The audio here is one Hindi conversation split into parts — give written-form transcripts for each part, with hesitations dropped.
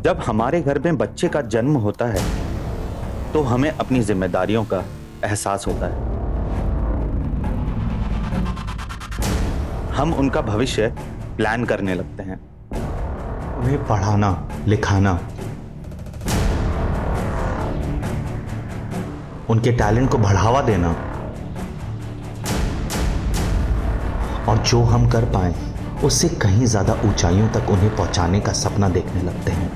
जब हमारे घर में बच्चे का जन्म होता है तो हमें अपनी जिम्मेदारियों का एहसास होता है। हम उनका भविष्य प्लान करने लगते हैं, उन्हें पढ़ाना लिखाना, उनके टैलेंट को बढ़ावा देना, और जो हम कर पाए उससे कहीं ज्यादा ऊंचाइयों तक उन्हें पहुंचाने का सपना देखने लगते हैं।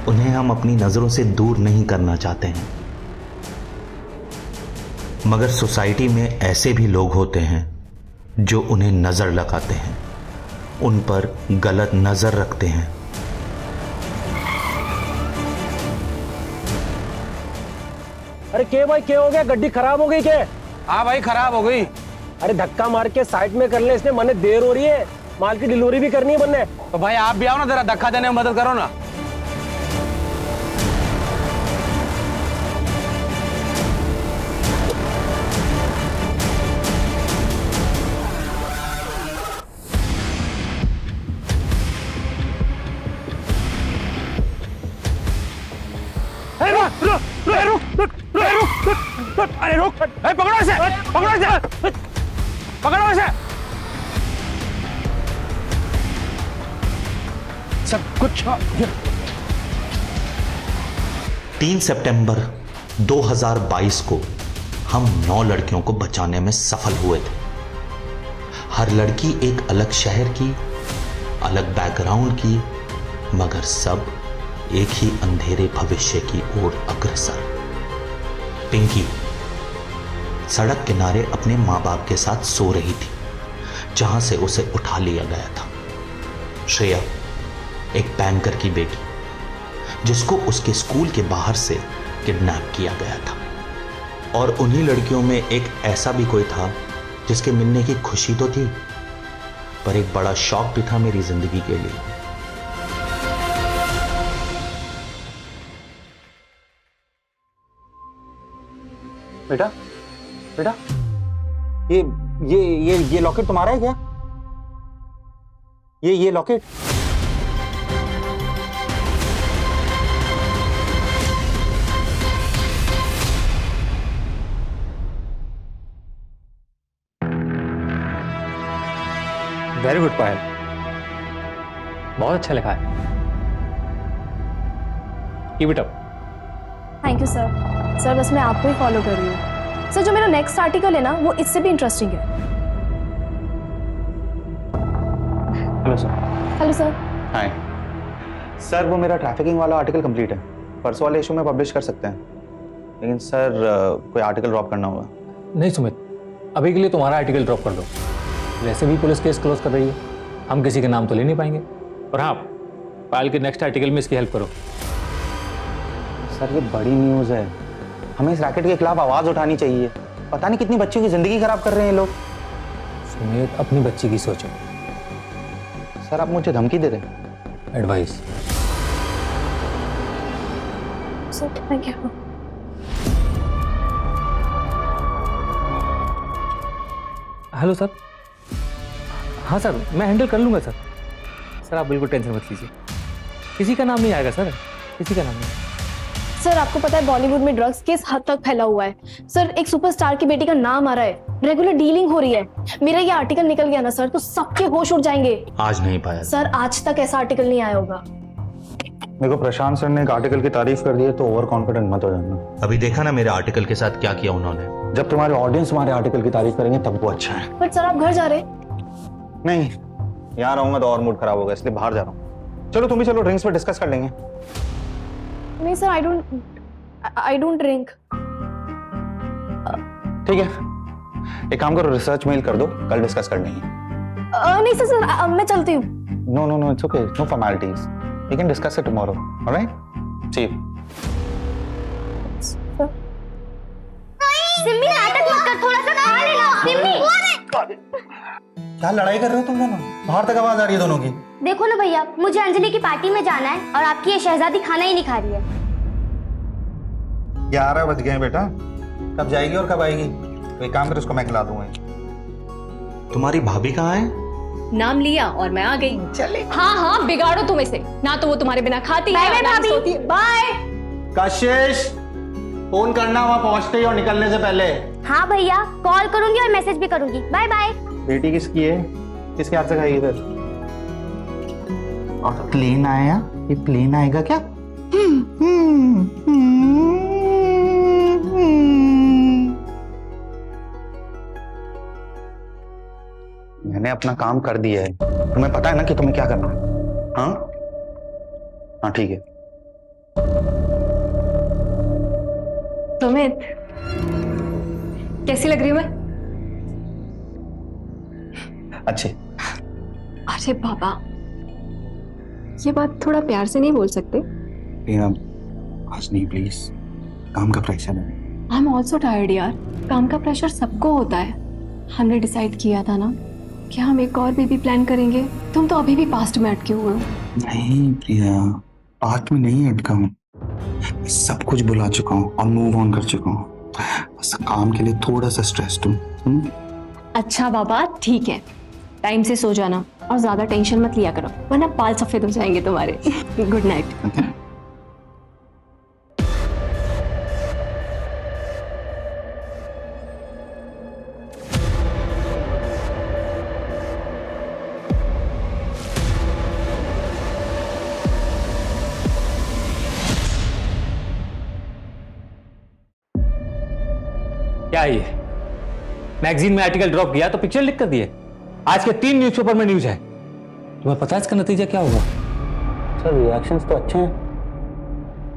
उन्हें हम अपनी नजरों से दूर नहीं करना चाहते हैं, मगर सोसाइटी में ऐसे भी लोग होते हैं जो उन्हें नजर लगाते हैं, उन पर गलत नजर रखते हैं। अरे क्या भाई, क्या हो गया? गड्डी खराब हो गई क्या? हाँ भाई खराब हो गई। अरे धक्का मार के साइड में कर ले, इसने मने देर हो रही है, माल की डिलीवरी भी करनी है बनने। तो भाई आप भी आओ ना, जरा धक्का देने में मदद करो ना। अरे रुक, पकड़ो इसे, पकड़ो इसे, पकड़ो इसे। सब कुछ 3 सितंबर 2022 को हम 9 लड़कियों को बचाने में सफल हुए थे। हर लड़की एक अलग शहर की, अलग बैकग्राउंड की, मगर सब एक ही अंधेरे भविष्य की ओर अग्रसर। पिंकी सड़क किनारे अपने मां बाप के साथ सो रही थी, जहां से उसे उठा लिया गया था। श्रेया एक बैंकर की बेटी, जिसको उसके स्कूल के बाहर से किडनैप किया गया था। और उन्हीं लड़कियों में एक ऐसा भी कोई था जिसके मिलने की खुशी तो थी, पर एक बड़ा शौक भी था मेरी जिंदगी के लिए। बेटा बेटा, ये लॉकेट तुम्हारा है क्या? ये लॉकेट? वेरी गुड पायल, बहुत अच्छा लिखा है। Keep it up. Thank you sir. Sir बस मैं आपको ही फॉलो कर रही हूँ। सर जो मेरा नेक्स्ट आर्टिकल है ना, वो इससे भी इंटरेस्टिंग है। Hello sir. Hello sir. Hi sir, वो मेरा ट्रैफिकिंग वाला आर्टिकल कंप्लीट है, परसों वाले इशू में पब्लिश कर सकते हैं, लेकिन सर कोई आर्टिकल ड्रॉप करना होगा। नहीं सुमित, अभी के लिए तुम्हारा आर्टिकल ड्रॉप कर दो। वैसे भी पुलिस केस क्लोज कर रही है, हम किसी के नाम तो ले नहीं पाएंगे। और हाँ, पायल के नेक्स्ट आर्टिकल में इसकी हेल्प करो। सर ये बड़ी न्यूज़ है, हमें इस रैकेट के खिलाफ आवाज़ उठानी चाहिए। पता नहीं कितनी बच्चियों की जिंदगी खराब कर रहे हैं लोग। सुमित, अपनी बच्ची की सोचो। सर आप मुझे धमकी दे रहे हैं? Advice. Sir thank you. Hello sir. हाँ सर, मैं हैंडल कर लूँगा सर। सर आप बिल्कुल टेंशन मत लीजिए, किसी का नाम नहीं आएगा सर, किसी का नाम नहीं। सर आपको पता है बॉलीवुड में ड्रग्स केस हद तक फैला हुआ है सर। एक सुपरस्टार की बेटी का नाम आ रहा है, रेगुलर डीलिंग हो रही है। मेरा ये आर्टिकल निकल गया ना सर, तो सबके होश उड़ जाएंगे। आज नहीं पाया सर, आज तक ऐसा आर्टिकल नहीं आया होगा। देखो, प्रशांत सर ने एक आर्टिकल की तारीफ कर दी है तो ओवर कॉन्फिडेंट मत हो जाना। अभी देखा ना मेरे आर्टिकल के साथ क्या किया उन्होंने। जब तुम्हारे ऑडियंस तुम्हारे आर्टिकल की तारीफ करेंगे तब वो अच्छा है। बट सर आप घर जा रहे? नहीं, यहाँ रहूंगा तो और मूड खराब होगा, इसलिए बाहर जा रहा हूँ। चलो तुम भी चलो, ड्रिंक्स पे डिस्कस कर लेंगे। नहीं सर, आई डोंट ड्रिंक। ठीक है, एक काम करो, रिसर्च मेल कर दो, कल डिस्कस कर लेंगे। नहीं सर, मैं चलती हूँ। No, it's okay, no formalities, we can discuss it tomorrow, alright? See you. Simmi नाटक मत कर, थोड़ा सा खा लेना। सिम्मी, क्या लड़ाई कर रहे हो तुम दोनों? बाहर तक आवाज आ रही है दोनों की। देखो ना भैया, मुझे अंजलि की पार्टी में जाना है और आपकी ये शहजादी खाना ही नहीं खा रही है। 11 बज गए बेटा, कब जाएगी और कब आएगी? तो एक काम कर, उसको मैं खिला दूंगा। तुम्हारी भाभी कहाँ है? नाम लिया और मैं आ गई। चले। हाँ हाँ, बिगाड़ो तुम इसे, ना तो वो तुम्हारे बिना खाती बाय है बाय ना ही भाभी। सोती है। बाय। कशिश, फोन करना वहां पहुंचते ही और निकलने से पहले। हाँ भैया, कॉल करूंगी और मैसेज भी करूंगी। Bye bye. बेटी किसकी है? किसके हाथ से खाएगी फिर? और प्लेन आया? ये प्लेन आएगा क्या? मैंने अपना काम कर दिया है, तुम्हें पता है ना कि तुम्हें क्या करना है? हाँ हाँ ठीक है। सुमित, कैसी लग रही हूँ मैं? अच्छे। अरे बाबा, ये बात थोड़ा प्यार से नहीं बोल सकते? आज नहीं प्लीज, काम का प्रेशर है। आई एम ऑल्सो टायर्ड यार। काम का प्रेशर सबको होता है। हमने डिसाइड किया था ना कि हम एक और बेबी प्लान करेंगे। तुम तो अभी भी पास्ट में अटके हुए हो। नहीं प्रिया, पास्ट में नहीं अटका हूँ, सब कुछ भुला चुका हूँ और मूव ऑन कर चुका हूँ। बस काम के लिए थोड़ा सा स्ट्रेस्ड हूँ। अच्छा बाबा ठीक है, टाइम से सो जाना और ज्यादा टेंशन मत लिया करो, वरना बाल सफेद हो जाएंगे तुम्हारे। Good night. क्या है ये? मैगजीन में आर्टिकल ड्रॉप किया तो पिक्चर लिख कर दिए। आज के 3 न्यूज़पेपर में न्यूज है। तुम्हें पता है इसका नतीजा क्या होगा? सर रिएक्शंस तो अच्छे हैं,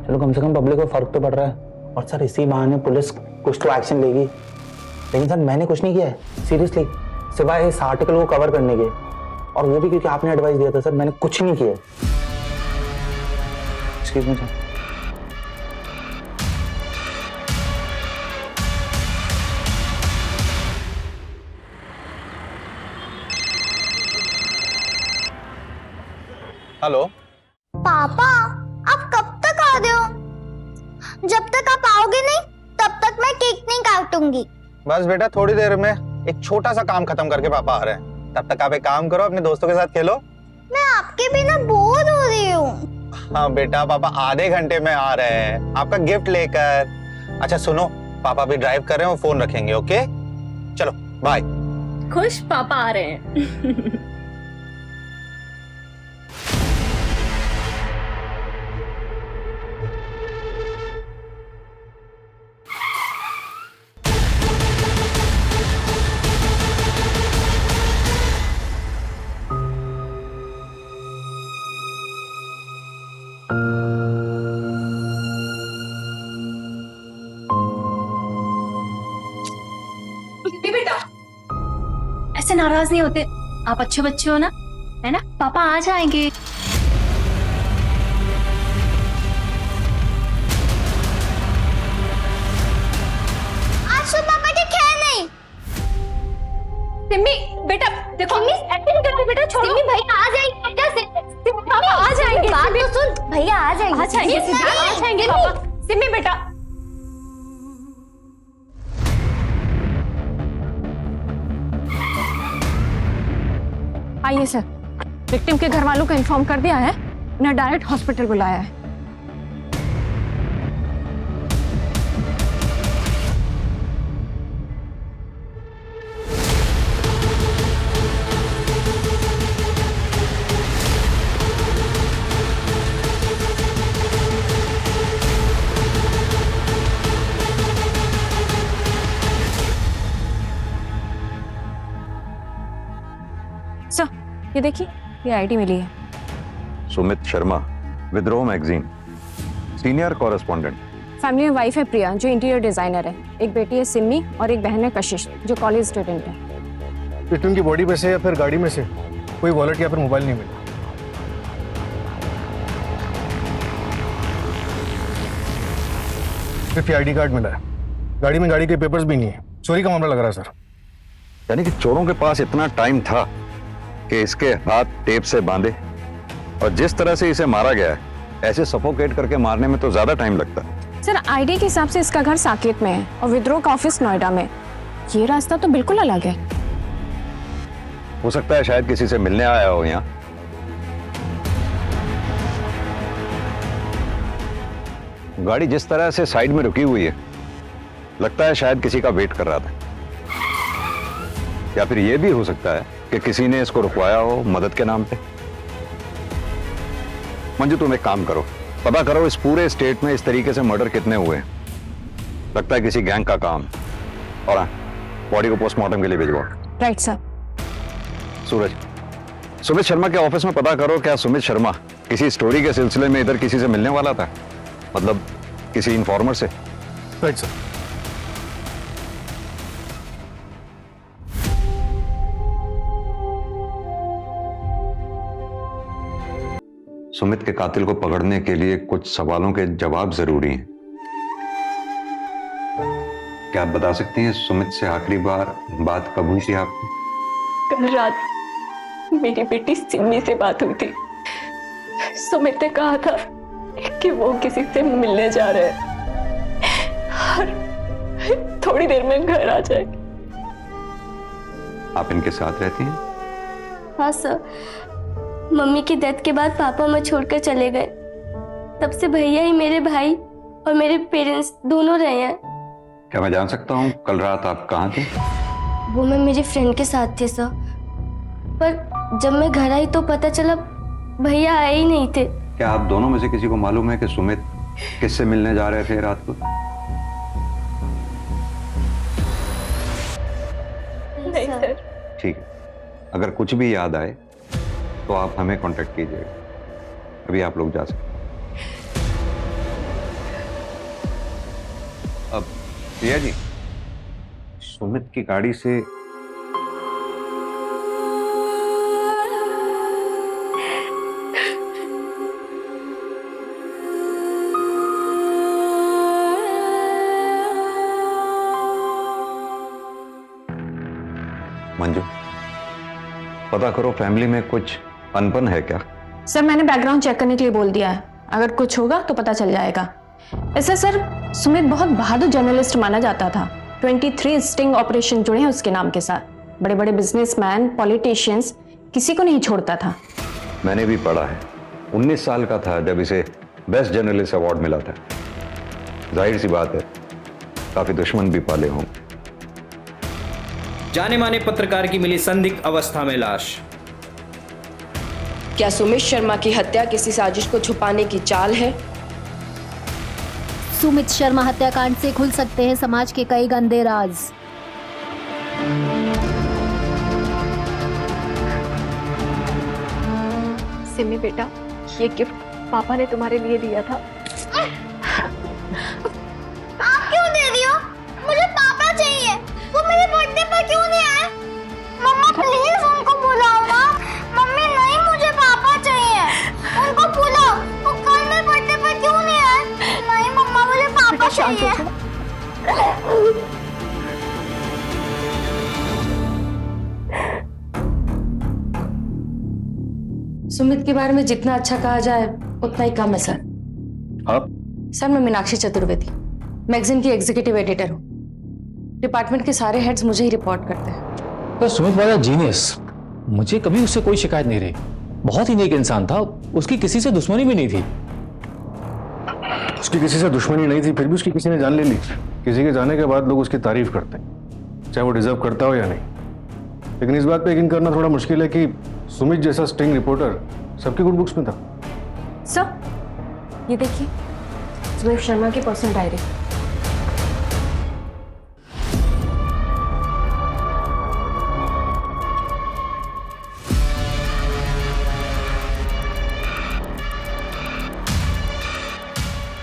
चलो कम से कम पब्लिक को फर्क तो पड़ रहा है। और सर इसी बहाने पुलिस कुछ तो एक्शन लेगी। लेकिन सर मैंने कुछ नहीं किया है सीरियसली, सिवाय इस आर्टिकल को कवर करने के, और वो भी क्योंकि आपने एडवाइस दिया था। सर मैंने कुछ नहीं किया। Excuse me sir. हेलो पापा, आप कब तक आ रहे हो? जब तक आप आओगे नहीं तब तक मैं केक नहीं काटूंगी। बस बेटा थोड़ी देर में एक छोटा सा काम खत्म करके पापा आ रहे हैं, तब तक आप एक काम करो, अपने दोस्तों के साथ खेलो। मैं आपके बिना बोर हो रही हूँ। हाँ बेटा, पापा आधे घंटे में आ रहे हैं आपका गिफ्ट लेकर। अच्छा सुनो, पापा भी ड्राइव कर रहे हैं, वो फोन रखेंगे। ओके चलो बाय। खुश पापा आ रहे हैं। बेटा ऐसे नाराज नहीं होते, आप अच्छे बच्चे हो ना, है ना? पापा आ जाएंगे। आज तो पापा के ख्याल नहीं। सिम्मी बेटा देखो, एक्टिंग करते बेटा, छोड़ो। सिम्मी भैया आ जाएंगे। कैसे? पापा आ जाएंगे। बात तो सुन, भैया आ जाएंगे। आ जाएंगे सिम्मी, आ जाएंगे पापा। सिम्मी बेटा आइए सर, विक्टिम के घर वालों को इन्फॉर्म कर दिया है, उन्हें डायरेक्ट हॉस्पिटल बुलाया है। सर ये देखिए, ये आईडी मिली है। सुमित शर्मा, विद्रोह मैगजीन, सीनियर कॉरेस्पॉन्डेंट। फैमिली में वाइफ है प्रिया जो इंटीरियर डिजाइनर है, एक बेटी है सिम्मी और एक बहन है कशिश जो कॉलेज स्टूडेंट है। विक्टिम की बॉडी में से या फिर गाड़ी में से कोई वॉलेट या फिर मोबाइल नहीं मिला। सिर्फ आईडी कार्ड मिला है, गाड़ी में गाड़ी के पेपर्स भी नहीं है। चोरी का मामला लग रहा है सर। यानी कि चोरों के पास इतना टाइम था कि इसके हाथ टेप से बांधे, और जिस तरह से इसे मारा गया है, ऐसे सफोकेट करके मारने में तो ज्यादा टाइम लगता है। सर आईडी के हिसाब से इसका घर साकेत में है और विद्रोह का ऑफिस नोएडा में। ये रास्ता तो बिल्कुल अलग है। हो सकता है शायद किसी से मिलने आया हो यहाँ। गाड़ी जिस तरह से साइड में रुकी हुई है, लगता है शायद किसी का वेट कर रहा था। या फिर यह भी हो सकता है कि किसी ने इसको रुकवाया हो मदद के नाम पे। मंजू, तुम एक काम करो, पता करो इस पूरे स्टेट में इस तरीके से मर्डर कितने हुए हैं। लगता है किसी गैंग का काम। और हाँ, बॉडी को पोस्टमार्टम के लिए भिजवाओ। Right sir. सूरज, सुमित शर्मा के ऑफिस में पता करो क्या सुमित शर्मा किसी स्टोरी के सिलसिले में इधर किसी से मिलने वाला था, मतलब किसी इन्फॉर्मर से। Right sir. सुमित के कातिल को पकड़ने के लिए कुछ सवालों के जवाब जरूरी हैं। क्या आप बता सकती हैं सुमित से आखिरी बार बात कब हुई थी आपकी? कल रात मेरी बेटी सिमी से बात हुई थी। सुमित ने कहा था कि वो किसी से मिलने जा रहे हैं और थोड़ी देर में घर आ जाए। आप इनके साथ रहती हैं? हाँ सर, मम्मी की डेथ के बाद पापा मुझे छोड़कर चले गए। तब से भैया ही मेरे भाई और मेरे पेरेंट्स दोनों रहे हैं। क्या मैं जान सकता हूँ कल रात आप कहाँ थे? वो मैं मेरी फ्रेंड के साथ थे सर, पर जब मैं घर आई तो पता चला भैया आए ही नहीं थे। क्या आप दोनों में से किसी को मालूम है कि सुमित किससे मिलने जा रहे थे रात को? नहीं सर। ठीक है, अगर कुछ भी याद आए तो आप हमें कांटेक्ट कीजिएगा। अभी आप लोग जा सकते हैं। अब प्रिया जी, सुमित की गाड़ी से मंजू, पता करो फैमिली में कुछ अनबन है क्या? सर मैंने बैकग्राउंड चेक करने के लिए बोल दिया है, अगर कुछ होगा तो पता चल जाएगा। ऐसा सर, सुमित बहुत बहादुर जर्नलिस्ट माना जाता था। 23 स्टिंग ऑपरेशन जुड़े हैं उसके नाम के साथ। बड़े बड़े बिजनेसमैन, पॉलिटिशियंस, किसी को नहीं छोड़ता था। मैंने भी पढ़ा है। 19 साल का था जब इसे बेस्ट जर्नलिस्ट अवार्ड मिला था। जाहिर सी बात है काफी दुश्मन भी पाले हों। जाने माने पत्रकार की मिली संदिग्ध अवस्था में लाश। क्या सुमित शर्मा की हत्या किसी साजिश को छुपाने की चाल है? सुमित शर्मा हत्याकांड से खुल सकते हैं समाज के कई गंदे राज। सिमी बेटा, ये गिफ्ट पापा ने तुम्हारे लिए दिया था। आप क्यों दे रही हो? मुझे पापा चाहिए। वो मेरे बर्थडे पर क्यों नहीं आए? मम्मा प्लीज उनको बुलाओ ना। मम्मी नहीं, मुझे पापा चाहिए। उनको बुलाओ। वो कल मेरे बर्थडे पर क्यों नहीं आए? नहीं मम्मा, मुझे पापा चाहिए। सुमित के बारे में जितना अच्छा कहा जाए उतना ही कम है सर। आप? सर मैं मीनाक्षी चतुर्वेदी, मैगजीन की एग्जीक्यूटिव एडिटर हूँ। डिपार्टमेंट के सारे हेड्स मुझे ही रिपोर्ट करते हैं। तो सुमित वाला जीनियस, मुझे कभी उससे कोई शिकायत नहीं रही। बहुत ही नेक इंसान था, उसकी किसी से दुश्मनी भी नहीं थी। उसकी किसी से दुश्मनी नहीं थी, फिर भी उसकी किसी ने जान ले ली। किसी के जाने के बाद लोग उसकी तारीफ करते हैं, चाहे वो डिजर्व करता हो या नहीं। लेकिन इस बात पे यकीन करना थोड़ा मुश्किल है कि सुमित जैसा स्टिंग रिपोर्टर सबकी गुड बुक्स में था। सर ये देखिए, सुमित शर्मा की पर्सनल डायरी।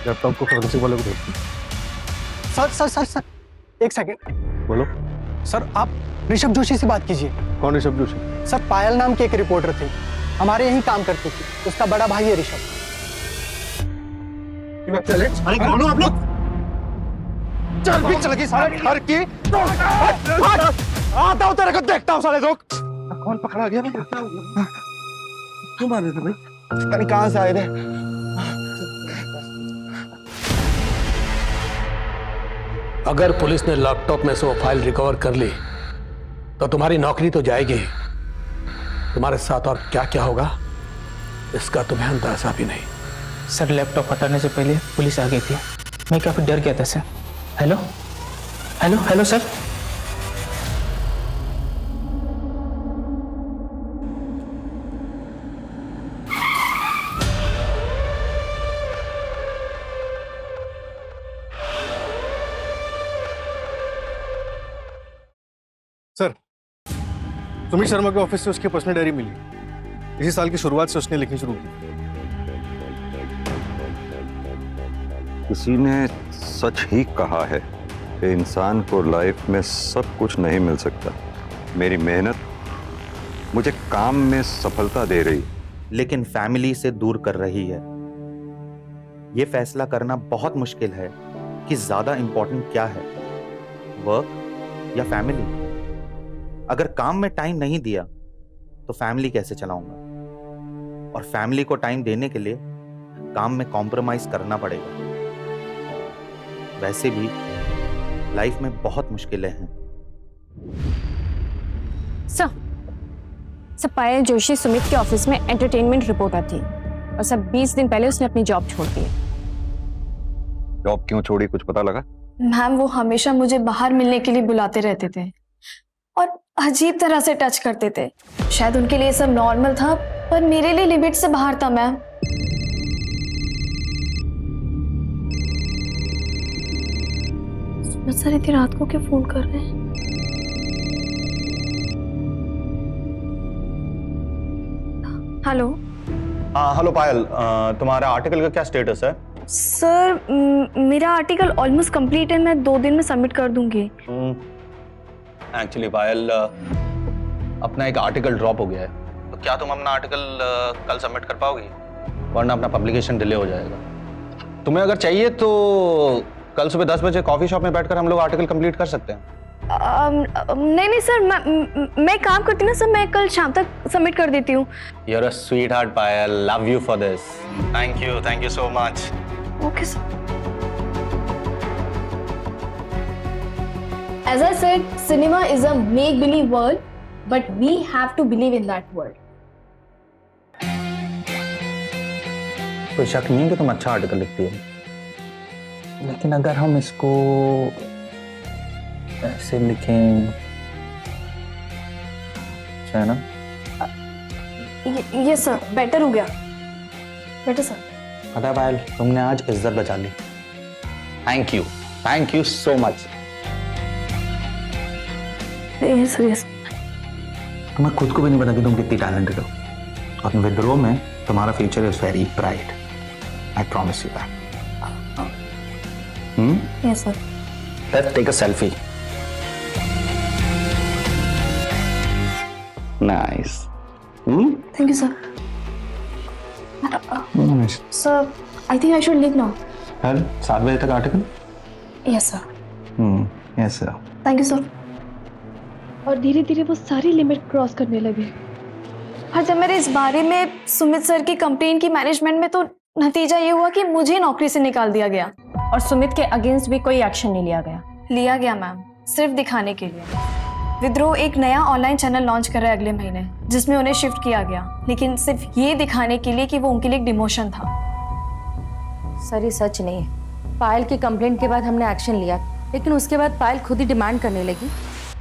लैपटॉप को फोरेंसिक वाले को भेज। सर सर सर सर एक सेकंड। बोलो। सर आप ऋषभ जोशी से बात कीजिए। कौन ऋषभ जोशी? सर पायल नाम की एक रिपोर्टर थी, हमारे यहीं काम करती थी। उसका बड़ा भाई है ऋषभ। अरे कौन हो आप लोग? चल भी चल गई सारे घर की। आता हूं तेरे को देखता हूं साले लोग। कौन पकड़ा गया? क्यों मार रहे थे भाई? पता नहीं कहां से आए थे। अगर पुलिस ने लैपटॉप में से वो फाइल रिकवर कर ली तो तुम्हारी नौकरी तो जाएगी, तुम्हारे साथ और क्या क्या होगा इसका तुम्हें अंदाजा भी नहीं। सर लैपटॉप हटाने से पहले पुलिस आ गई थी, मैं काफी डर गया था sir. Hello hello hello sir. Sir, Sumit Sharma के ऑफिस से उसकी पर्सनल डायरी मिली। इसी साल की शुरुआत से उसने लिखनी शुरू की। किसी ने सच ही कहा है कि इंसान को लाइफ में सब कुछ नहीं मिल सकता। मेरी मेहनत मुझे काम में सफलता दे रही, लेकिन फैमिली से दूर कर रही है। यह फैसला करना बहुत मुश्किल है कि ज्यादा इंपॉर्टेंट क्या है, वर्क या फैमिली। अगर काम में टाइम नहीं दिया तो फैमिली कैसे चलाऊंगा, और फैमिली को टाइम देने के लिए काम में कॉम्प्रोमाइज करना पड़ेगा। वैसे भी लाइफ में बहुत मुश्किलें हैं। सर पायल जोशी सुमित के ऑफिस में एंटरटेनमेंट रिपोर्टर थी और सब 20 दिन पहले उसने अपनी जॉब छोड़ दी। जॉब क्यों छोड़ी, कुछ पता लगा? मैम वो हमेशा मुझे बाहर मिलने के लिए बुलाते रहते थे और अजीब तरह से टच करते थे। शायद उनके लिए सब नॉर्मल था, पर मेरे लिए लिमिट से बाहर था मैम। सर इतनी रात को क्यों फोन कर रहे हैं? हेलो। हाँ हेलो पायल, तुम्हारा आर्टिकल का क्या स्टेटस है? सर मेरा आर्टिकल ऑलमोस्ट कंप्लीट है, मैं 2 दिन में सबमिट कर दूंगी। एक्चुअली पायल, अपना एक आर्टिकल ड्रॉप हो गया है, तो क्या तुम अपना आर्टिकल कल सबमिट कर पाओगी? वरना अपना पब्लिकेशन डिले हो जाएगा। तुम्हें अगर चाहिए तो कल सुबह 10 बजे कॉफी शॉप में बैठकर हम लोग आर्टिकल कंप्लीट कर सकते हैं। नहीं सर, मैं काम करती ना सर, मैं कल शाम तक सबमिट कर देती हूँ। You're a sweetheart Payal, love you for this. Thank you so much. Okay sir. As I said, cinema is a make-believe world, but we have to believe in that world. कोई शक नहीं है कि तुम अच्छा आर्टिकल लिखती हो, लेकिन अगर हम इसको ऐसे लिखें, है ना? ये सर बेटर हो गया, बेटर सर। पता है पायल, तुमने आज इज्जत बचा ली। Thank you so much. Yes. तुम्हें खुद को भी नहीं पता कि तुम कितनी टैलेंटेड हो, और विद्रोह में तुम्हारा future is very bright. I promise you that. Yes sir. Let's take a selfie. Nice. Thank you sir. Sir, I think I should leave now. कल 7 बजे तक article? Yes sir. Yes sir. Thank you sir. और धीरे धीरे वो सारी लिमिट क्रॉस करने लगे। और जब मेरे इस बारे में सुमित सर की कंप्लेन की मैनेजमेंट में, तो नतीजा ये हुआ कि मुझे नौकरी से निकाल दिया गया। और सुमित के अगेंस्ट भी कोई एक्शन नहीं लिया गया मैम, सिर्फ दिखाने के लिए। विद्रोह एक नया ऑनलाइन चैनल लॉन्च कर रहा है अगले महीने, जिसमें उन्हें शिफ्ट किया गया, लेकिन सिर्फ ये दिखाने के लिए कि वो उनके लिए एक डिमोशन था। सर ये सच नहीं है। पायल की कंप्लेंट के बाद हमने एक्शन लिया, लेकिन उसके बाद पायल खुद ही डिमांड करने लगी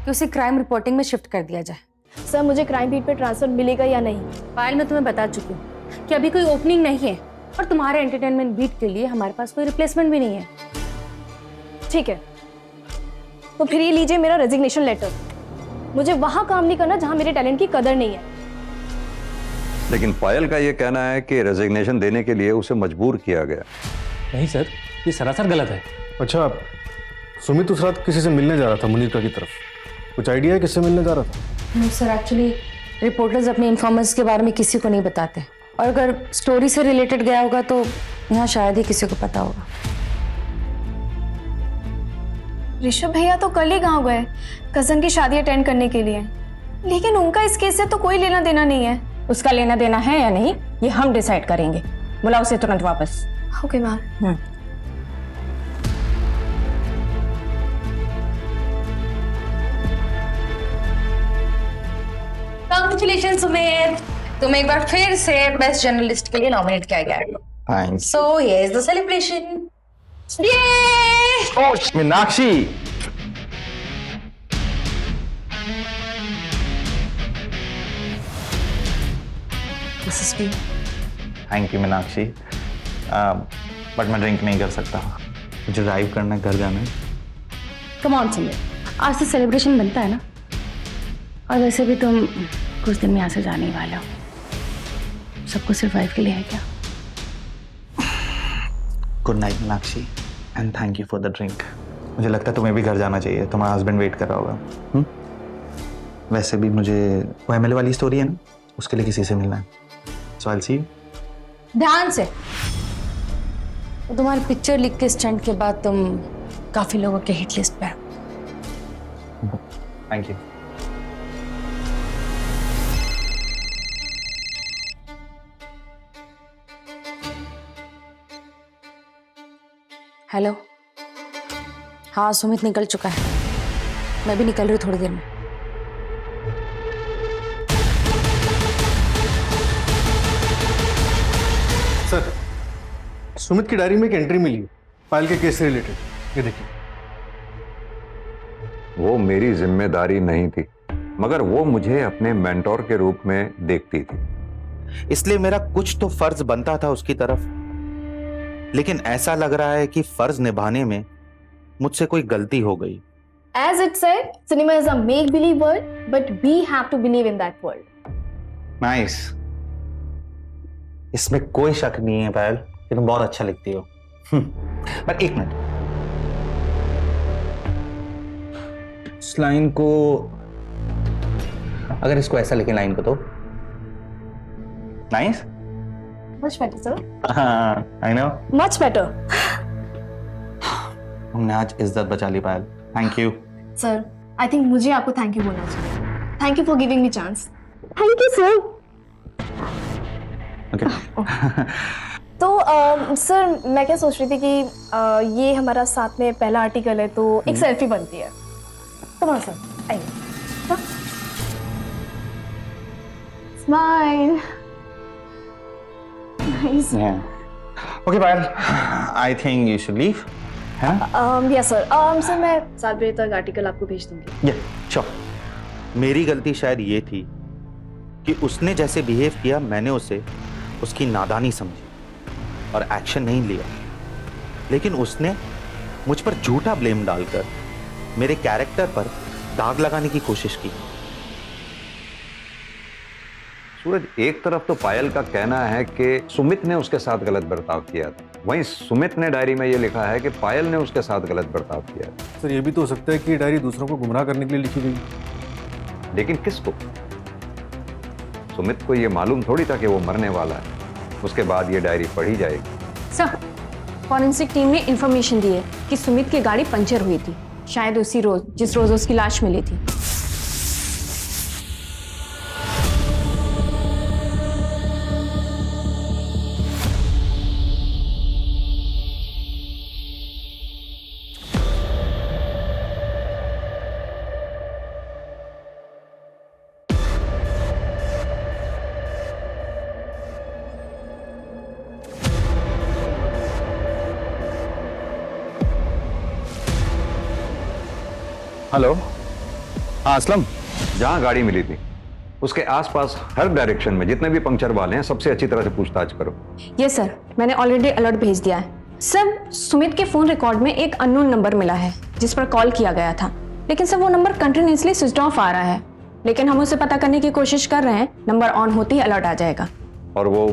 कि उसे क्राइम रिपोर्टिंग में शिफ्ट कर दिया जाए। सर मुझे क्राइम बीट पे ट्रांसफर मिलेगा या नहीं? पायल मैं तुम्हें बता चुकी हूँ कि अभी कोई ओपनिंग नहीं है, और तुम्हारे एंटरटेनमेंट बीट के लिए हमारे पास कोई रिप्लेसमेंट भी नहीं है। ठीक है, तो फिर ये लीजिए मेरा रेजिग्नेशन लेटर। मुझे वहां काम नहीं करना जहां मेरे टैलेंट की कदर नहीं है। लेकिन पायल का ये कहना है कि रेजिग्नेशन देने के लिए उसे मजबूर किया गया। नहीं सर, ये सरासर गलत है। अच्छा, सुमित उस रात किसी से मिलने जा रहा था मुनीता की तरफ, कुछ आइडिया है किससे मिलने जा रहा था? सर एक्चुअली रिपोर्टर्स अपने इन्फॉर्मर्स के बारे में किसी को नहीं बताते, और अगर स्टोरी से रिलेटेड गया होगा तो यहाँ शायद ही किसी को पता होगा। ऋषभ भैया तो कल ही गाँव गए कजन की शादी अटेंड करने के लिए, लेकिन उनका इस केस से तो कोई लेना देना नहीं है। उसका लेना देना है या नहीं ये हम डिसाइड करेंगे। बुलाओ उसे तुरंत वापस। Okay ma'am. Come congratulation Sumit, तुम एक बार फिर से बेस्ट जर्नलिस्ट के लिए नॉमिनेट किया गया है। Thanks. So here is the celebration. Meenakshi, this is me. Thank you Meenakshi, but मैं ड्रिंक नहीं कर सकता, मुझे ड्राइव करना है, घर जाना है। कम ऑन सुमित, आज से सेलिब्रेशन बनता है ना। और वैसे भी तुम कुछ दिन में यहाँ से जाने ही वाले हो, सबको सिर्फ वाइफ के लिए है क्या? Good night Meenakshi and thank you for the drink. मुझे लगता है तुम्हें भी घर जाना चाहिए, तुम्हारा हस्बैंड वेट कर रहा होगा। वैसे भी मुझे वो एमएलए वाली स्टोरी है ना, उसके लिए किसी से मिलना है, सो आई विल सी यू। ध्यान से, तुम्हारी पिक्चर लीक के स्टंट के बाद तुम काफी लोगों के हिट लिस्ट पे हो। Thank you. हेलो, हाँ सुमित निकल चुका है, मैं भी निकल रही थोड़ी देर में। सर, सुमित की डायरी में एक एंट्री मिली है पायल के केस से रिलेटेड, ये देखिए। वो मेरी जिम्मेदारी नहीं थी, मगर वो मुझे अपने मेंटोर के रूप में देखती थी, इसलिए मेरा कुछ तो फर्ज बनता था उसकी तरफ। लेकिन ऐसा लग रहा है कि फर्ज निभाने में मुझसे कोई गलती हो गई। As it said, cinema is a make-believe world, but we have to believe in that world. Nice, इसमें कोई शक नहीं है पायल कि तुम बहुत अच्छा लिखती हो। पर एक मिनट, इस लाइन को, अगर इसको ऐसा लिखे लाइन को तो नाइस। Much better, sir. हाँ, आई नो। Much better. हमने आज इज्जत बचा ली Payal, thank you. Sir, I think मुझे आपको थैंक यू बोलना चाहिए। Thank you for giving me chance. Thank you, sir. Okay. तो सर मैं क्या सोच रही थी कि ये हमारा साथ में पहला आर्टिकल है, तो एक सेल्फी बनती है। कम ऑन सर, आइए। Smile. Nice. Okay Payal, I think you should leave. Yes sir. Sir मैं 7 बजे तक आर्टिकल आपको भेज दूंगी। श्योर। मेरी गलती शायद ये थी कि उसने जैसे बिहेव किया, मैंने उसे उसकी नादानी समझी और एक्शन नहीं लिया। लेकिन उसने मुझ पर झूठा ब्लेम डालकर मेरे कैरेक्टर पर दाग लगाने की कोशिश की। सूरज, एक तरफ तो पायल का कहना है कि सुमित ने उसके साथ गलत बर्ताव किया था, वहीं सुमित ने डायरी में यह लिखा है कि पायल ने उसके साथ गलत बर्ताव किया। सर, ये भी तो हो सकता है कि ये डायरी दूसरों को गुमराह करने के लिए लिखी गई। लेकिन किसको? सुमित को यह मालूम थोड़ी था कि वो मरने वाला है, उसके बाद ये डायरी पढ़ी जाएगी। सर, फॉरेंसिक टीम ने इंफॉर्मेशन दी है कि सुमित की गाड़ी पंचर हुई थी, शायद उसी रोज जिस रोज उसकी लाश मिली थी। हेलो, हाँ असलम, जहाँ गाड़ी मिली थी उसके आसपास हर डायरेक्शन में जितने भी पंक्चर वाले हैं सबसे अच्छी तरह से पूछताछ करो। यस सर, मैंने ऑलरेडी अलर्ट भेज दिया है। सर, सुमित के फोन रिकॉर्ड में एक अननोन नंबर मिला है जिस पर कॉल किया गया था, लेकिन सर वो नंबर कंटिन्यूसली स्विच ऑफ आ रहा है। लेकिन हम उसे पता करने की कोशिश कर रहे हैं, नंबर ऑन होते ही अलर्ट आ जाएगा। और वो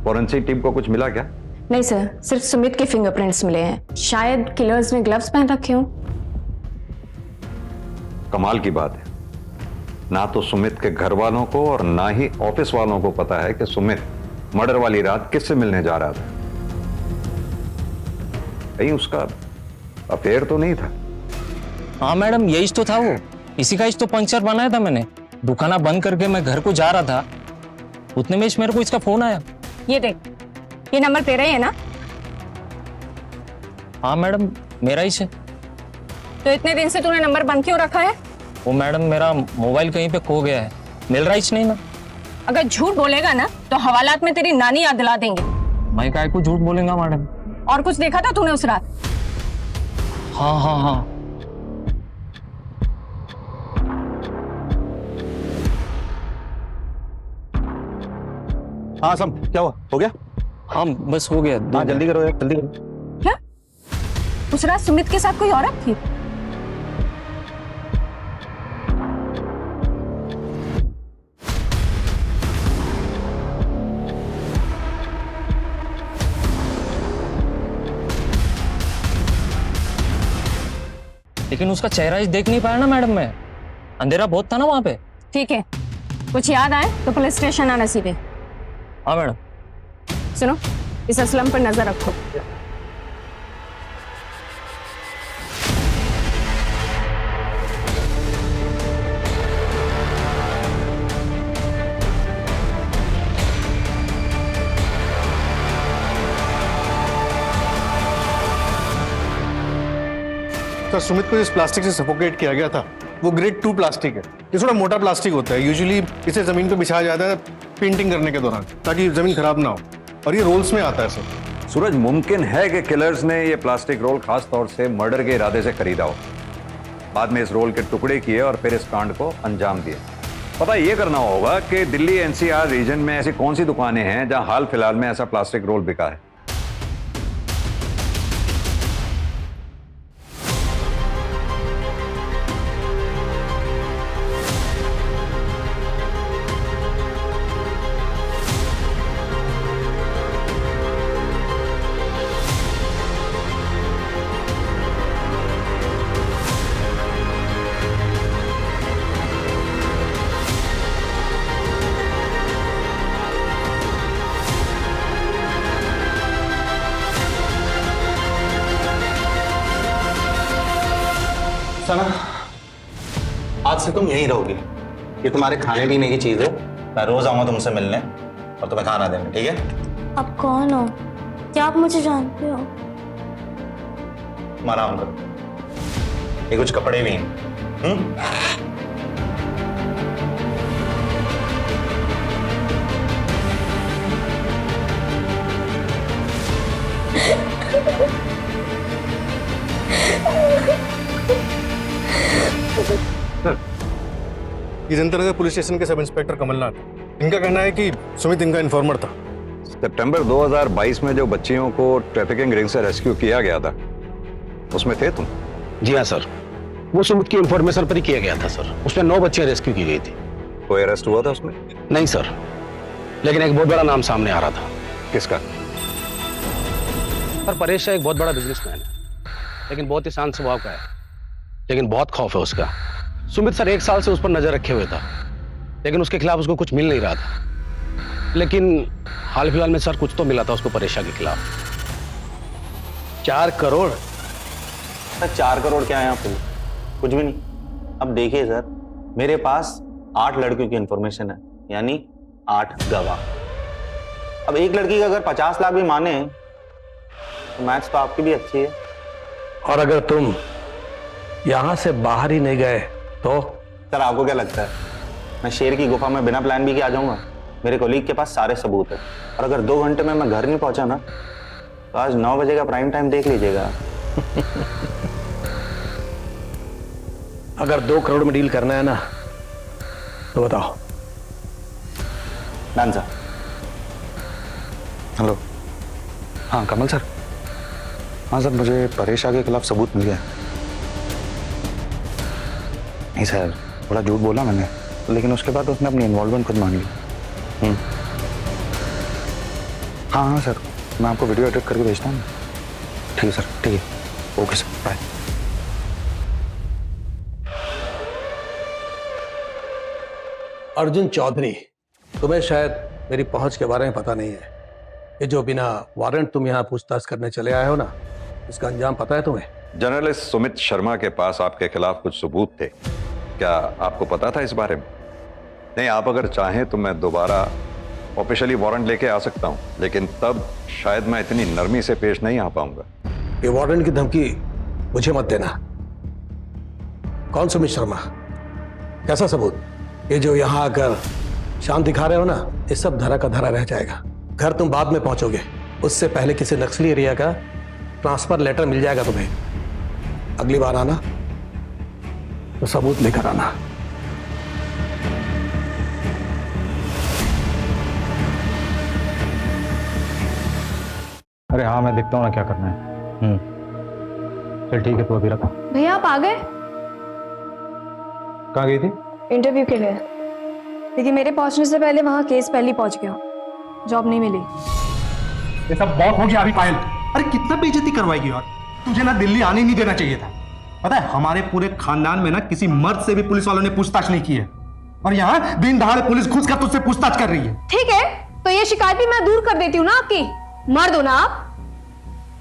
फॉरेंसिक टीम को कुछ मिला क्या? नहीं सर, सिर्फ सुमित के फिंगरप्रिंट्स मिले हैं। शायद किलर्स ने ग्लव्स पहन रखे हों। कमाल की बात है, ना तो सुमित के घर वालों को और ना ही ऑफिस वालों को पता है कि सुमित मर्डर वाली रात किससे मिलने जा रहा था। कहीं उसका अफेयर तो नहीं था? हाँ मैडम, यही तो था, वो इसी का तो पंक्चर बनाया था मैंने। दुकाना बंद करके मैं घर को जा रहा था, उतने में मेरे को इसका फोन आया। ये देख, ये नंबर तेरा ही है ना? हाँ मैडम, मेरा ही है। तो इतने दिन से तूने नंबर बंद क्यों रखा है? वो मैडम, मेरा मोबाइल कहीं पे खो गया है, मिल रहा ही नहीं ना। अगर झूठ बोलेगा ना तो हवालात में तेरी नानी याद दिला देंगे। मैं काय को झूठ बोलेगा मैडम? और कुछ देखा था तूने उस रात? हाँ हाँ हाँ। हाँ सम, क्या हुआ? हो गया? हाँ बस हो गया। हाँ जल्दी करो यार, जल्दी करो। क्या उस रात सुमित के साथ कोई औरत थी? लेकिन उसका चेहरा ही देख नहीं पाया ना मैडम मैं, अंधेरा बहुत था ना वहां पे। ठीक है, कुछ याद आए तो पुलिस स्टेशन आना सीधे। हाँ मैडम। सुनो, इस असलम पर नजर रखो। सर, सुमित को जिस प्लास्टिक से सफोकेट किया गया था वो ग्रेड 2 प्लास्टिक है। ये थोड़ा मोटा प्लास्टिक होता है। यूजुअली इसे जमीन पे बिछाया जाता है पेंटिंग करने के दौरान, ताकि जमीन खराब ना हो, और ये रोल्स में आता है सर। सूरज, मुमकिन है कि किलर्स ने ये प्लास्टिक रोल खास तौर से मर्डर के इरादे से खरीदा हो, बाद में इस रोल के टुकड़े किए और फिर इस कांड को अंजाम दिए। पता ये करना होगा कि दिल्ली एनसीआर रीजन में ऐसी कौन सी दुकानें हैं जहां हाल फिलहाल में ऐसा प्लास्टिक रोल बिका है। सना, आज से तुम यहीं रहोगी। ये तुम्हारे खाने पीने की चीज है। मैं रोज आऊंगा तुमसे मिलने और तुम्हें खाना देने, ठीक है? आप कौन हो? क्या आप मुझे जानते हो? तुम आराम करो, ये कुछ कपड़े भी हैं। ये जनता पुलिस स्टेशन के सब इंस्पेक्टर कमलनाथ, इनका कहना है कि सुमित इनका इन्फॉर्मर था। सितंबर 2022 में जो बच्चियों को ट्रैफिकिंग रिंग से रेस्क्यू किया गया था, उसमें थे तुम? जी हाँ सर, वो सुमित की इंफॉर्मेशन पर ही किया गया था सर। उसमें 9 बच्चियां रेस्क्यू की गई थी। कोई अरेस्ट हुआ था उसमें? नहीं सर, लेकिन एक बहुत बड़ा नाम सामने आ रहा था। किसका? सर, परेश एक बहुत बड़ा बिजनेसमैन है, लेकिन बहुत ही शांत स्वभाव का है, लेकिन बहुत खौफ है उसका। सुमित सर 1 साल से उस पर नजर रखे हुए था, लेकिन उसके खिलाफ उसको कुछ मिल नहीं रहा था। लेकिन हाल फिलहाल में सर कुछ तो मिला था उसको परेशा के खिलाफ। 4 करोड़? सर 4 करोड़ क्या है यहाँ पे? कुछ भी नहीं। अब देखिए सर, मेरे पास 8 लड़कियों की इंफॉर्मेशन है, यानी 8 गवाह। अब एक लड़की का अगर 50 लाख भी माने तो मैथ्स तो आपकी भी अच्छी है। और अगर तुम यहां से बाहर ही नहीं गए तो? सर आपको क्या लगता है मैं शेर की गुफा में बिना प्लान बी के आ जाऊंगा? मेरे कोलीग के पास सारे सबूत है, और अगर 2 घंटे में मैं घर नहीं पहुंचा ना तो आज 9 बजे का प्राइम टाइम देख लीजिएगा। अगर 2 करोड़ में डील करना है ना तो बताओ। Done sir. हेलो। हाँ कमल सर। हाँ सर, मुझे परेश के खिलाफ सबूत मिल गया। नहीं सर, थोड़ा झूठ बोला मैंने, लेकिन उसके बाद उसने अपनी इन्वॉल्वमेंट खुद मान ली। हाँ हाँ सर, मैं आपको वीडियो एडिट करके भेजता हूँ। ठीक है सर, ठीक है, okay sir, bye. Arjun Chaudhary, तुम्हें शायद मेरी पहुंच के बारे में पता नहीं है। ये जो बिना वारंट तुम यहाँ पूछताछ करने चले आए हो ना, इसका अंजाम पता है तुम्हें? जर्नलिस्ट सुमित शर्मा के पास आपके खिलाफ कुछ सबूत थे, क्या आपको पता था इस बारे में? नहीं, आप अगर चाहें तो मैं दोबारा ऑफिशियली वारंट लेके आ सकता हूं, लेकिन तब शायद मैं इतनी नरमी से पेश नहीं आ पाऊंगा। ये वारंट की धमकी मुझे मत देना। कौन सुमित शर्मा? कैसा सबूत? ये जो यहाँ आकर शांत दिखा रहे हो ना, ये सब धरा का धरा रह जाएगा। घर तुम बाद में पहुंचोगे, उससे पहले किसी नक्सली एरिया का ट्रांसफर लेटर मिल जाएगा तुम्हें। अगली बार आना तो सबूत लेकर आना। अरे हाँ, मैं देखता हूँ ना क्या करना है। चल ठीक है, तू अभी रखा। भैया आप आ गए? कहाँ गई थी? इंटरव्यू के लिए। लेकिन मेरे पहुंचने से पहले वहां केस पहले पहुंच गया, जॉब नहीं मिली। ये सब बहुत हो गया अभी पायल। अरे कितना बेइज्जती करवाएगी यार, तुझे ना दिल्ली आने नहीं देना चाहिए था। पता है हमारे पूरे खानदान में ना किसी मर्द से भी पुलिस वालों ने पूछताछ नहीं की है, और यहाँ दिन दहाड़े पुलिस घुसकर तुझसे पूछताछ कर रही है। ठीक है, तो ये शिकायत भी मैं दूर कर देती हूँ ना आपकी। मर्द हो ना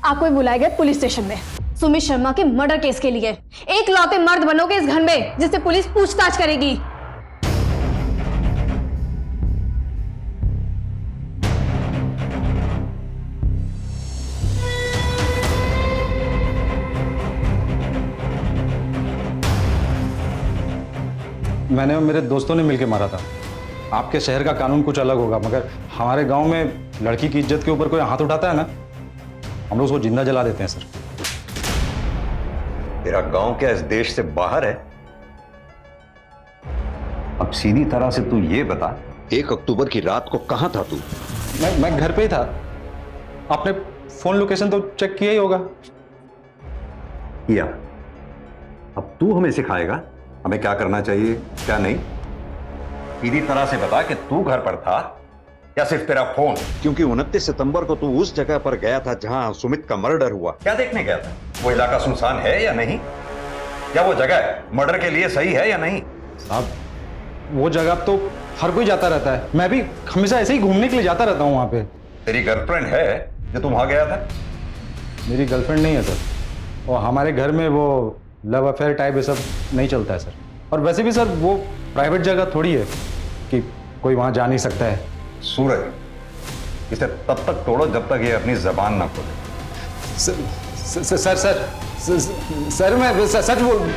आपको ही बुलाया गया पुलिस स्टेशन में सुमित शर्मा के मर्डर केस के लिए। एक लौते मर्द बनोगे इस घर में जिससे पुलिस पूछताछ करेगी। मैंने और मेरे दोस्तों ने मिलकर मारा था। आपके शहर का कानून कुछ अलग होगा, मगर हमारे गांव में लड़की की इज्जत के ऊपर कोई हाथ उठाता है ना, हम लोग उसको जिंदा जला देते हैं सर। तेरा गांव क्या इस देश से बाहर है? अब सीधी तरह से तू ये बता, 1 अक्टूबर की रात को कहां था तू? मैं घर पे ही था। आपने फोन लोकेशन तो चेक किया ही होगा। किया। अब तू हमें सिखाएगा हमें क्या करना चाहिए क्या नहीं? सीधी तरह से बता कि तू घर पर था या सिर्फ तेरा फोन? क्योंकि 29 सितंबर को तू उस जगह पर गया था जहां सुमित का मर्डर हुआ। क्या देखने गया था? वो इलाका सुनसान है या नहीं? क्या वो जगह मर्डर के लिए सही है या नहीं? साहब, वो जगह तो हर कोई जाता रहता है। मैं भी हमेशा ऐसे ही घूमने के लिए जाता रहता हूँ वहां पे। तेरी गर्लफ्रेंड है जो तुम वहां गया था? मेरी गर्लफ्रेंड नहीं है सर, और हमारे घर में वो लव अफेयर टाइप ये सब नहीं चलता है सर। और वैसे भी सर वो प्राइवेट जगह थोड़ी है कि कोई वहां जा नहीं सकता है। सूरज, इसे तब तक तोड़ो जब तक ये अपनी जबान ना खोले। सर मैं सच बोल।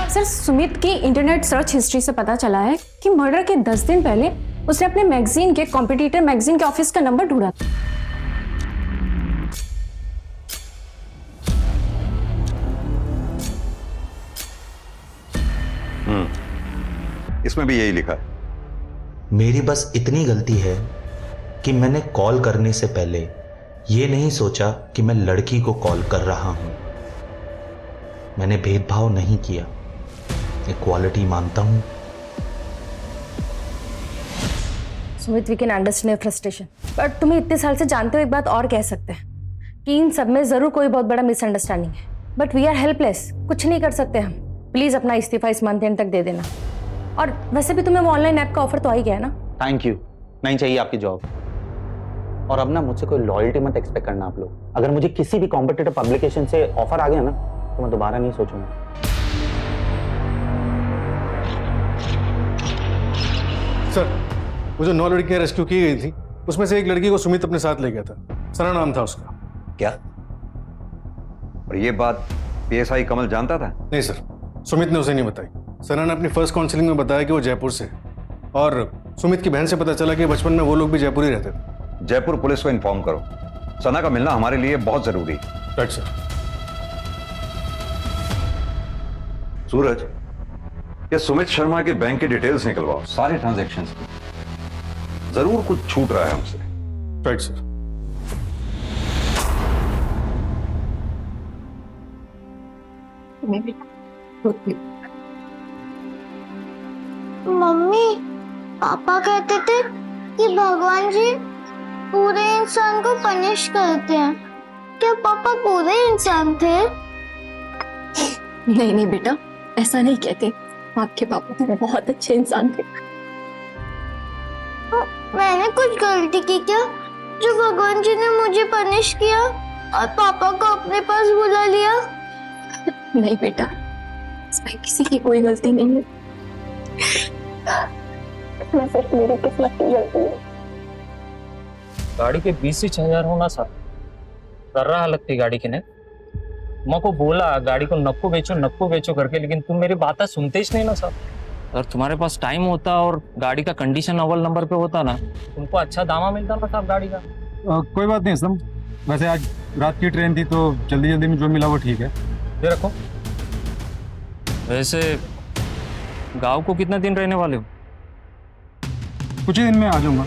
सर, सुमित की इंटरनेट सर्च हिस्ट्री से पता चला है कि मर्डर के 10 दिन पहले उसने अपने मैगजीन के कॉम्पिटिटर मैगजीन के ऑफिस का नंबर ढूंढा था। इसमें भी यही लिखा है। मेरी बस इतनी गलती है कि मैंने कॉल करने से पहले यह नहीं सोचा कि मैं लड़की को कॉल कर रहा हूं। मैंने भेदभाव नहीं किया, इक्वालिटी मानता हूं। Sumit, we can understand your frustration, but तुम्हें इतने साल से जानते हो एक बात और कह सकते हैं कि इन सब में जरूर कोई बहुत बड़ा मिसअंडरस्टैंडिंग है, बट वी आर हेल्पलेस, कुछ नहीं कर सकते हम। प्लीज अपना इस्तीफा इस मंथ एंड तक दे देना। और वैसे भी तुम्हें वो ऑनलाइन ऐप का ऑफर तो आ ही गया ना। थैंक यू, नहीं चाहिए आपकी जॉब। और अब ना मुझसे कोई लॉयल्टी मत एक्सपेक्ट करना आप लोग। अगर मुझे किसी भी कॉम्पिटिटिव पब्लिकेशन से ऑफर आ गया ना तो मैं दोबारा नहीं सोचूंगा। सर, वो जो 9 लड़कियां रेस्क्यू की गई थी उसमें से एक लड़की को सुमित अपने साथ ले गया था। सना नाम था उसका। क्या? और ये बात PSI कमल जानता था? नहीं सर, सुमित ने उसे नहीं बताई। सना ने अपनी फर्स्ट काउंसलिंग में बताया कि वो जयपुर से है, और सुमित की बहन से पता चला कि बचपन में वो लोग भी जयपुर ही रहते थे। जयपुर पुलिस को इन्फॉर्म करो, सना का मिलना हमारे लिए बहुत जरूरी है। Right sir. सूरज, ये सुमित शर्मा के बैंक की डिटेल्स निकलवाओ, सारे ट्रांजैक्शंस की। जरूर कुछ छूट रहा है हमसे। Right sir. मम्मी, पापा कहते थे कि भगवान जी पूरे इंसान को पनिश करते हैं। क्या पापा पूरे इंसान थे? नहीं नहीं बेटा, ऐसा नहीं कहते। आपके पापा तो बहुत अच्छे इंसान थे। मैंने कुछ गलती की क्या जो भगवान जी ने मुझे पनिश किया और पापा को अपने पास बुला लिया? नहीं बेटा, इसमें किसी की कोई गलती नहीं है। मैं सिर्फ मेरी किस्मत की गलती है। गाड़ी के 20,000 होना सर कर रहा हालत थी गाड़ी की ने। मैं को बोला गाड़ी को नक्को बेचो करके, लेकिन तुम मेरी बात सुनते ही नहीं ना सर। अगर तुम्हारे पास टाइम होता और गाड़ी का कंडीशन अव्वल नंबर पे होता ना, तुमको अच्छा दामा मिलता ना साहब गाड़ी का। कोई बात नहीं असलम, वैसे आज रात की ट्रेन थी तो जल्दी जल्दी में जो मिला वो ठीक है, ये रखो। वैसे गांव को कितना दिन रहने वाले हो? कुछ ही दिन में आ जाऊंगा।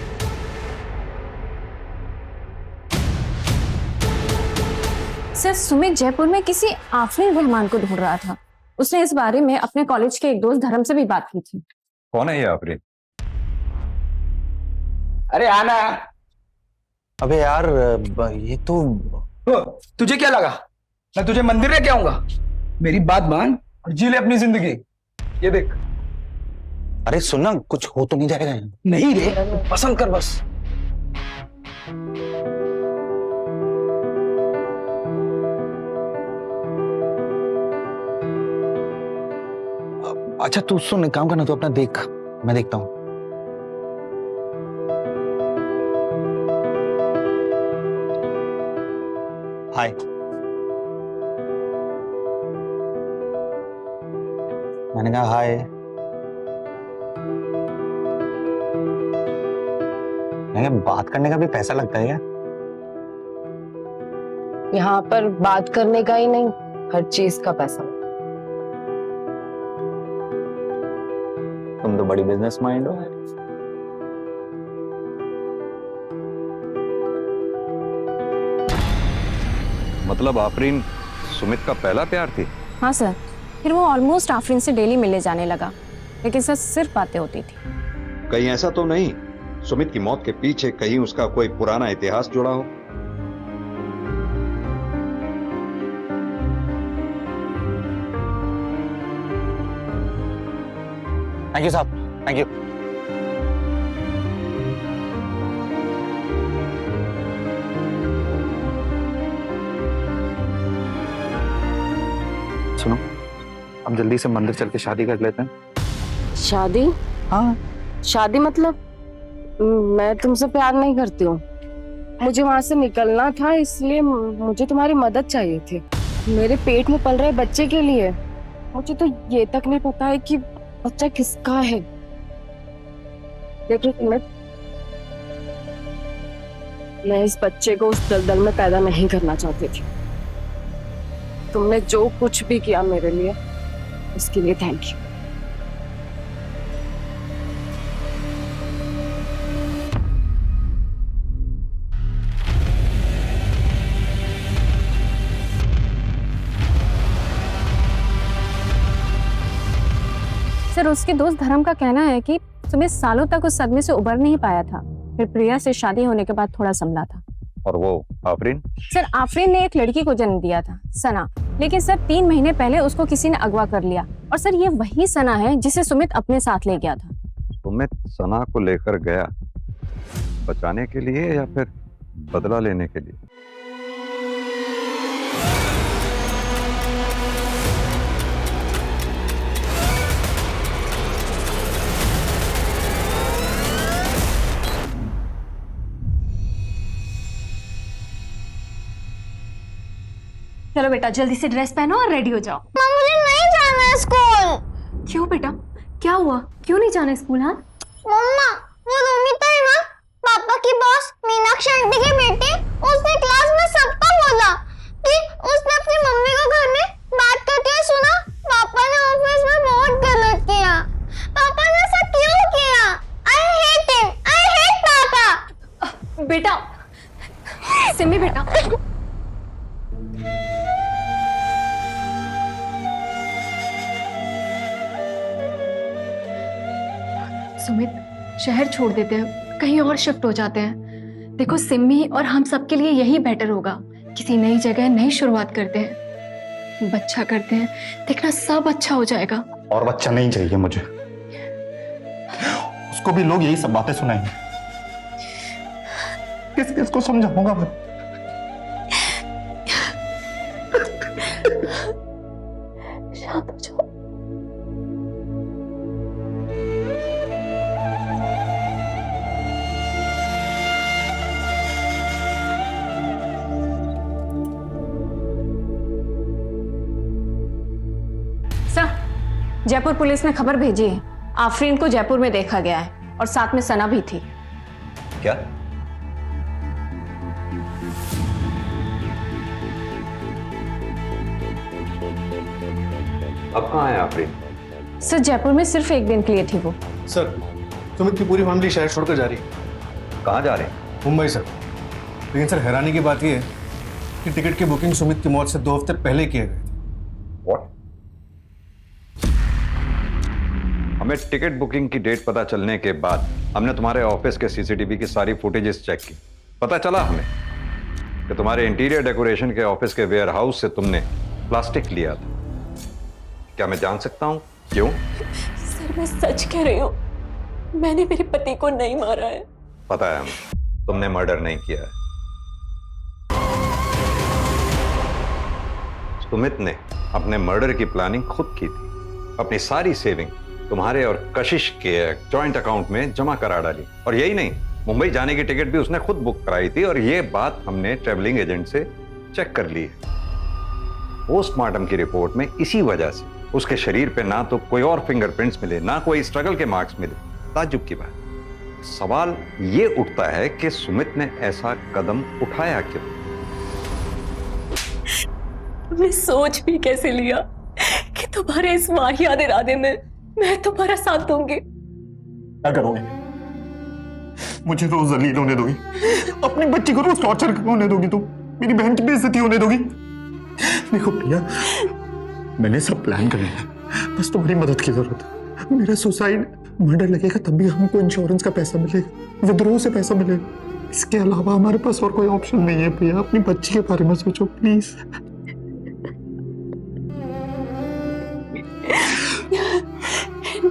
सर सुमित जयपुर में किसी आफरीन रहमान को ढूंढ रहा था। उसने इस बारे में अपने कॉलेज के एक दोस्त धर्म से भी बात की थी। कौन है ये आफरीन? अरे आना। अबे यार ये तो तुझे क्या लगा मैं तुझे मंदिर लेके आऊंगा? मेरी बात मान और जी ले अपनी जिंदगी। ये देख। अरे सुनना, कुछ हो तो नहीं जाएगा? नहीं रे, पसंद कर बस। अच्छा तू सुन, एक काम करना, तू अपना देख, मैं देखता हूँ। हाय। मैंने कहा हाय। मैंने कहा बात करने का भी पैसा लगता है क्या? यहाँ पर बात करने का ही नहीं, हर चीज का पैसा। तुम तो बड़ी बिजनेस माइंड हो। मतलब आफरीन सुमित का पहला प्यार थी? हाँ सर, फिर वो ऑलमोस्ट आफरीन से डेली मिलने जाने लगा, लेकिन सर सिर्फ बातें होती थी। कहीं ऐसा तो नहीं सुमित की मौत के पीछे कहीं उसका कोई पुराना इतिहास जुड़ा हो? थैंक यू साहब, थैंक यू। सुनो, अब जल्दी से मंदिर चल के शादी कर लेते हैं। शादी? हाँ। शादी मतलब? मैं तुमसे प्यार नहीं करती हूँ। मुझे वहां से निकलना था, इसलिए मुझे तुम्हारी मदद चाहिए थी मेरे पेट में पल रहे बच्चे के लिए। मुझे तो ये तक नहीं पता है कि बच्चा किसका है। देखो सुमित, मैं इस बच्चे को उस दलदल में पैदा नहीं करना चाहती थी। तुमने जो कुछ भी किया मेरे लिए, उसके लिए थैंक यू। सर उसके दोस्त धर्म का कहना है कि सुमित सालों तक उस सदमे से उबर नहीं पाया था, फिर प्रिया से शादी होने के बाद थोड़ा संभला था। और वो आफरीन? सर आफरीन ने एक लड़की को जन्म दिया था, सना, लेकिन सर 3 महीने पहले उसको किसी ने अगवा कर लिया। और सर ये वही सना है जिसे सुमित अपने साथ ले गया था। सुमित सना को लेकर गया बचाने के लिए या फिर बदला लेने के लिए? चलो बेटा जल्दी से ड्रेस पहनो और रेडी हो जाओ। मुझे नहीं जाना है स्कूल। क्यों बेटा, क्या हुआ? क्यों नहीं जाना स्कूल? हाँ मम्मा, वो रोमिता है ना, पापा की बॉस मीनाक्षी आंटी की बेटी, उसने क्लास में सबको बोला कि उसने अपनी मम्मी को घर में बात करते हुए सुना। पापा ने ऑफिस में बहुत गलत किया। पापा ने ऐसा क्यों किया? I hate him, I hate पापा। बेटा, सिमी बेटा, सुमित शहर छोड़ देते हैं, कहीं और शिफ्ट हो जाते हैं। देखो सिमी और हम सबके लिए यही बेटर होगा। किसी नई जगह नई शुरुआत करते हैं, बच्चा करते हैं, देखना सब अच्छा हो जाएगा। और बच्चा नहीं चाहिए मुझे, उसको भी लोग यही सब बातें सुनाएंगे। किस किस को समझाऊंगा मैं? शांत हो जाओ। सर जयपुर पुलिस ने खबर भेजी है, आफरीन को जयपुर में देखा गया है और साथ में सना भी थी। क्या? अब कहाँ है आफरीन? सर जयपुर में सिर्फ एक दिन के लिए थी वो। सर सुमित की पूरी फैमिली शहर छोड़कर जा रही है। कहाँ जा रहे हैं? मुंबई सर। लेकिन सर हैरानी की बात यह है कि टिकट की बुकिंग सुमित की मौत से 2 हफ्ते पहले किए गए थे। What? हमें टिकट बुकिंग की डेट पता चलने के बाद हमने तुम्हारे ऑफिस के सीसीटीवी की सारी फुटेजेस चेक की। पता चला हमें कि तुम्हारे इंटीरियर डेकोरेशन के ऑफिस के वेयर हाउस से तुमने प्लास्टिक लिया था। क्या मैं जान सकता हूं क्यों? सर मैं सच कह रही हूँ, मैंने मेरे पति को नहीं मारा है। पता है हमें तुमने मर्डर नहीं किया है। सुमित ने अपने मर्डर की प्लानिंग खुद की थी। अपनी सारी सेविंग तुम्हारे और कशिश के जॉइंट अकाउंट में जमा करा डाली। और यही नहीं, मुंबई जाने की टिकट भी उसने खुद बुक कराई थी और ये बात हमने ट्रैवलिंग एजेंट से चेक कर ली है। पोस्टमार्टम की रिपोर्ट में इसी वजह से उसके शरीर पे ना तो कोई और फिंगरप्रिंट्स मिले, ना कोई स्ट्रगल के मार्क्स मिले। ताज्जुब की बात। सवाल ये उठता है कि सुमित ने ऐसा कदम उठाया क्यों? तुमने सोच भी कैसे लिया कि तुम्हारे इस वाहियात इरादे में मैं तुम्हारा साथ दूंगी? क्या करोगे? मुझे रोज जलील होने दोगी? अपनी बच्ची को रोज टॉर्चर होने दोगी? तुम मेरी बहन की बेइज्जती होने दोगी? देखो प्रिया, मैंने सब प्लान कर लिया, बस तुम्हारी मदद की जरूरत है। मेरा सुसाइड मर्डर लगेगा तब भी हमको इंश्योरेंस का पैसा मिलेगा, विद्रोह से पैसा मिलेगा। इसके अलावा हमारे पास और कोई ऑप्शन नहीं है। प्रिया अपनी बच्ची के बारे में सोचो प्लीज।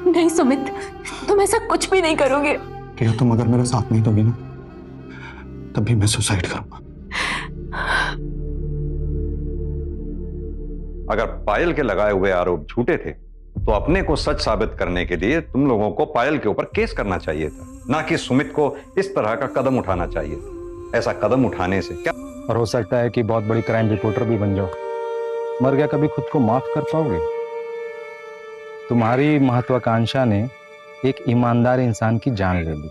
नहीं सुमित, तुम ऐसा कुछ भी नहीं करोगे। प्रिया तुम अगर मेरा साथ नहीं दोगी ना, तब भी मैं सुसाइड करूंगा। अगर पायल के लगाए हुए आरोप झूठे थे तो अपने को सच साबित करने के लिए तुम लोगों को पायल के ऊपर केस करना चाहिए था, ना कि सुमित को इस तरह का कदम उठाना चाहिए था। ऐसा कदम उठाने से क्या और हो सकता है कि बहुत बड़ी क्राइम रिपोर्टर भी बन जाओ। मर गया कभी खुद को माफ कर पाओगे? तुम्हारी महत्वाकांक्षा ने एक ईमानदार इंसान की जान ले ली।